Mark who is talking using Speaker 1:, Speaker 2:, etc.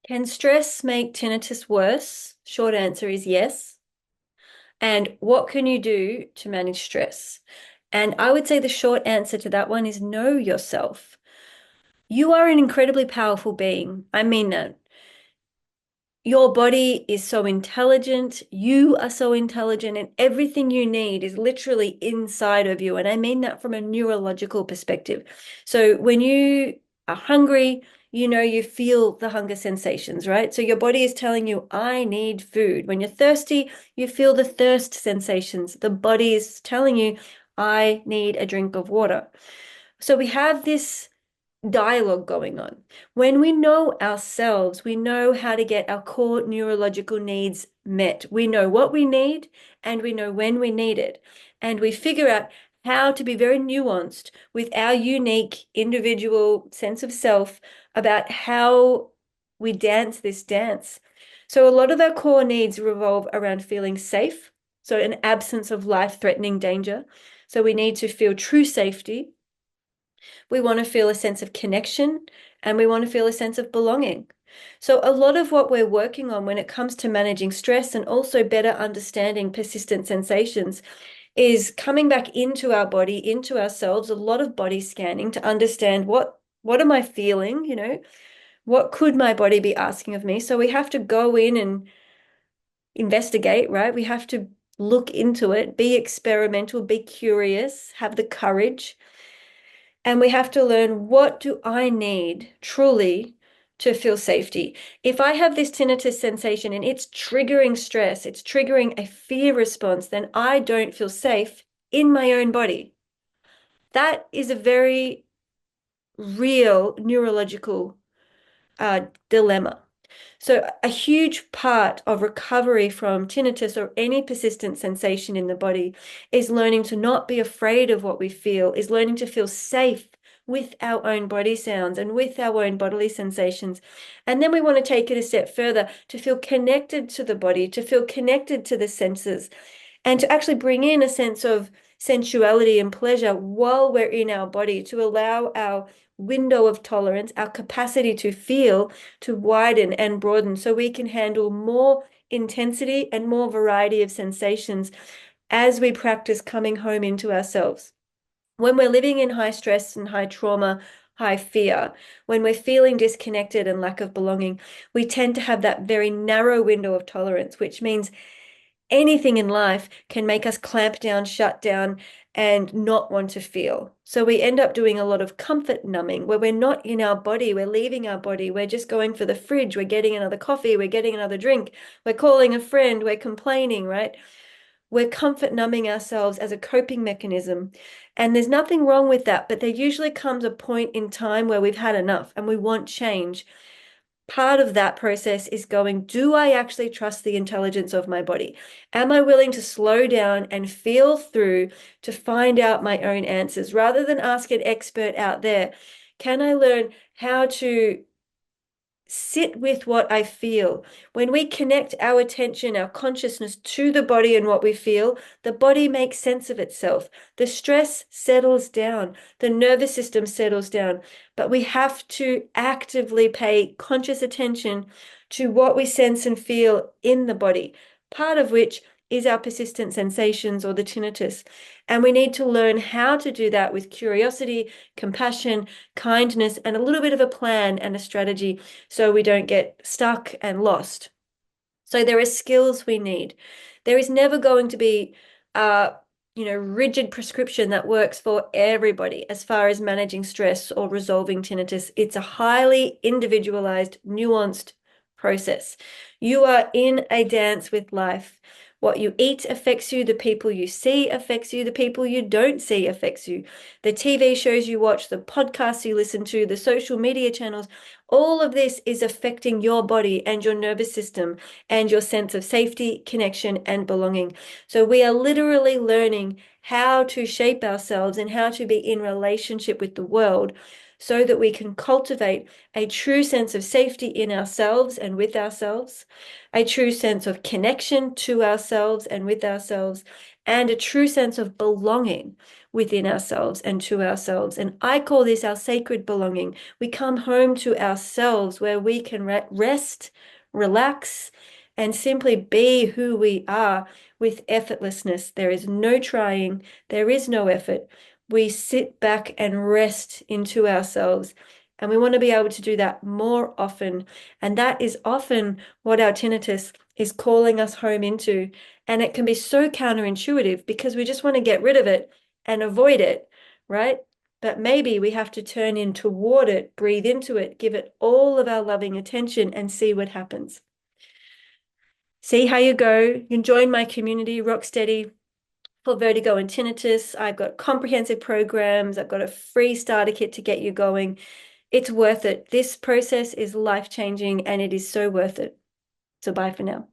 Speaker 1: Can stress make tinnitus worse? Short answer is yes. And what can you do to manage stress? And I would say the short answer to that one is know yourself. You are an incredibly powerful being. I mean that. Your body is so intelligent. You are so intelligent, and everything you need is literally inside of you. And I mean that from a neurological perspective. So when you are hungry, you feel the hunger sensations, right? So your body is telling you, I need food. When you're thirsty, you feel the thirst sensations. The body is telling you, I need a drink of water. So we have this dialogue going on. When we know ourselves, we know how to get our core neurological needs met. We know what we need and we know when we need it. And we figure out how to be very nuanced with our unique individual sense of self about how we dance this dance. So a lot of our core needs revolve around feeling safe. So an absence of life-threatening danger. So we need to feel true safety. We want to feel a sense of connection and we want to feel a sense of belonging. So, a lot of what we're working on when it comes to managing stress and also better understanding persistent sensations is coming back into our body, into ourselves, a lot of body scanning to understand what am I feeling, what could my body be asking of me? So we have to go in and investigate, right? We have to look into it, be experimental, be curious, have the courage. And we have to learn, what do I need truly to feel safety? If I have this tinnitus sensation and it's triggering stress, it's triggering a fear response, then I don't feel safe in my own body. That is a very real neurological dilemma. So, a huge part of recovery from tinnitus or any persistent sensation in the body is learning to not be afraid of what we feel, is learning to feel safe with our own body sounds and with our own bodily sensations. And then we want to take it a step further to feel connected to the body, to feel connected to the senses, and to actually bring in a sense of sensuality and pleasure while we're in our body to allow our window of tolerance, our capacity to feel, to widen and broaden so we can handle more intensity and more variety of sensations as we practice coming home into ourselves. When we're living in high stress and high trauma, high fear, when we're feeling disconnected and lack of belonging, we tend to have that very narrow window of tolerance, which means anything in life can make us clamp down, shut down, and not want to feel. So we end up doing a lot of comfort numbing where we're not in our body, we're leaving our body, we're just going for the fridge, we're getting another coffee, we're getting another drink, we're calling a friend, we're complaining, right? We're comfort numbing ourselves as a coping mechanism. And there's nothing wrong with that, but there usually comes a point in time where we've had enough and we want change. Part of that process is going, do I actually trust the intelligence of my body? Am I willing to slow down and feel through to find out my own answers rather than ask an expert out there? Can I learn how to sit with what I feel? When we connect our attention, our consciousness to the body and what we feel, the body makes sense of itself. The stress settles down, the nervous system settles down. But we have to actively pay conscious attention to what we sense and feel in the body, part of which is our persistent sensations or the tinnitus. And we need to learn how to do that with curiosity, compassion, kindness, and a little bit of a plan and a strategy so we don't get stuck and lost. So there are skills we need. There is never going to be a rigid prescription that works for everybody as far as managing stress or resolving tinnitus. It's a highly individualized, nuanced process. You are in a dance with life. What you eat affects you, the people you see affects you, the people you don't see affects you. The TV shows you watch, the podcasts you listen to, the social media channels, all of this is affecting your body and your nervous system and your sense of safety, connection, and belonging. So we are literally learning how to shape ourselves and how to be in relationship with the world so that we can cultivate a true sense of safety in ourselves and with ourselves, a true sense of connection to ourselves and with ourselves, and a true sense of belonging within ourselves and to ourselves. And I call this our sacred belonging. We come home to ourselves where we can rest, relax, and simply be who we are with effortlessness. There is no trying, there is no effort. We sit back and rest into ourselves. And we want to be able to do that more often. And that is often what our tinnitus is calling us home into. And it can be so counterintuitive because we just want to get rid of it and avoid it, right? But maybe we have to turn in toward it, breathe into it, give it all of our loving attention and see what happens. See how you go. You can join my community, Rocksteady, for vertigo and tinnitus. I've got comprehensive programs. I've got a free starter kit to get you going. It's worth it. This process is life-changing and it is so worth it. So bye for now.